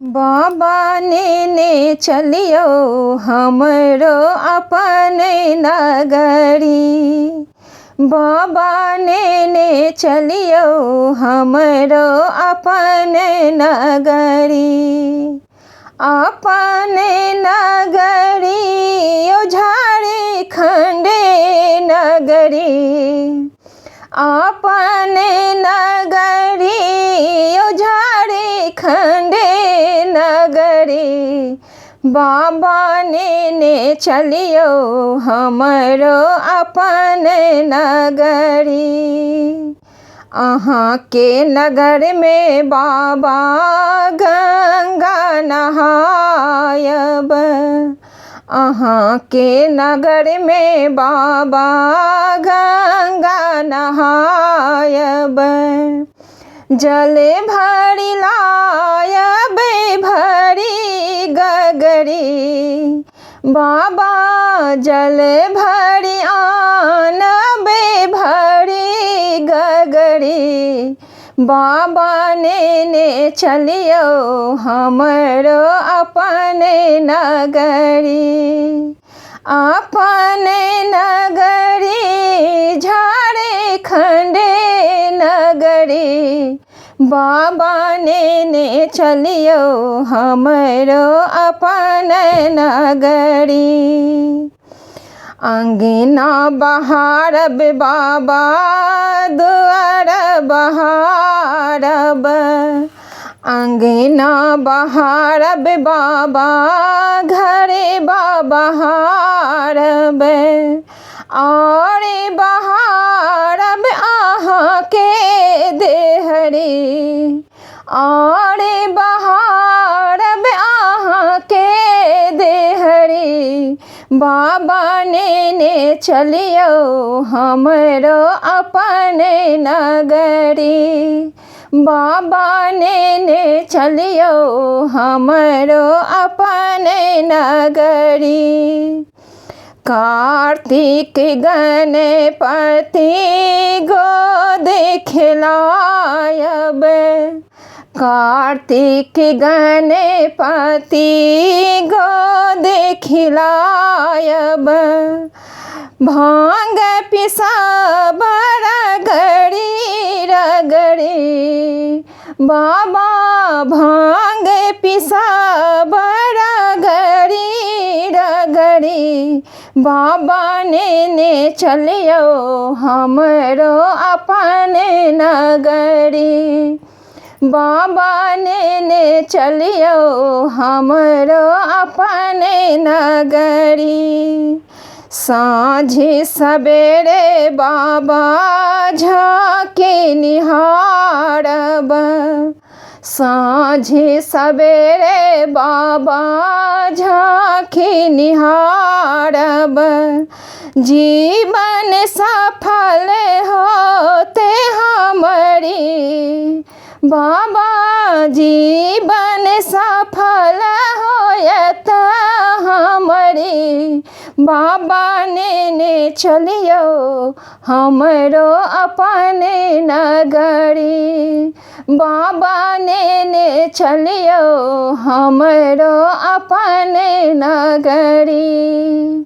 बाबा ने चलियो हमरो अपन नगरी। बाबा ने चलियो हमरो अपन नगरी। अपन नगरी ओ झारखंड नगरी। अपन नगरी ओ झारखंड नगरी। बाबा ने चलियो हमरो अपन नगरी। अहाँ के नगर में बाबा गंगा नहायब। अहाँ के नगर में बाबा गंगा नहायब। जल भरि लायब भरी गगरी। बाबा जल भरि आनब भरी गगरी। बाबा ने चलियो हमरो अपन नगरी। अपन नगरी झारखंड नगरी। बाबा ने चलियो हमरो अपन नगरी। अंगना बहारब बाबा दुआर बहारब। अंगना बहारब बाबा घरे बहारब। और बहारब अहाँ के देहरी। और बहारब अहाँ के देहरी। बाबा ने चलियो हमरो अपन नगरी। बाबा ने चलियो हमरो अपन नगरी। कार्तिक गणपति गोद खिलायब। कार्तिक गणपति गोद खिलायब। भांग पिसाब रगड़ी रगड़ी। बाबा भांग पिसाब रगड़ी रगड़ी। बाबा ने चलियो हमरो अपन नगरी। बाबा ने चलियो हमरो अपन नगरी। साँझ सवेरे बाबा झाँकी निहारब। साँझ सवेरे बाबा झाँकी निहारब। जीवन सफल होते हमारी। बाबा जीवन सफल होयत हमारी। बाबा ने चलियो हमरो अपन नगरी। बाबा ने चलियो हमरो अपन नगरी।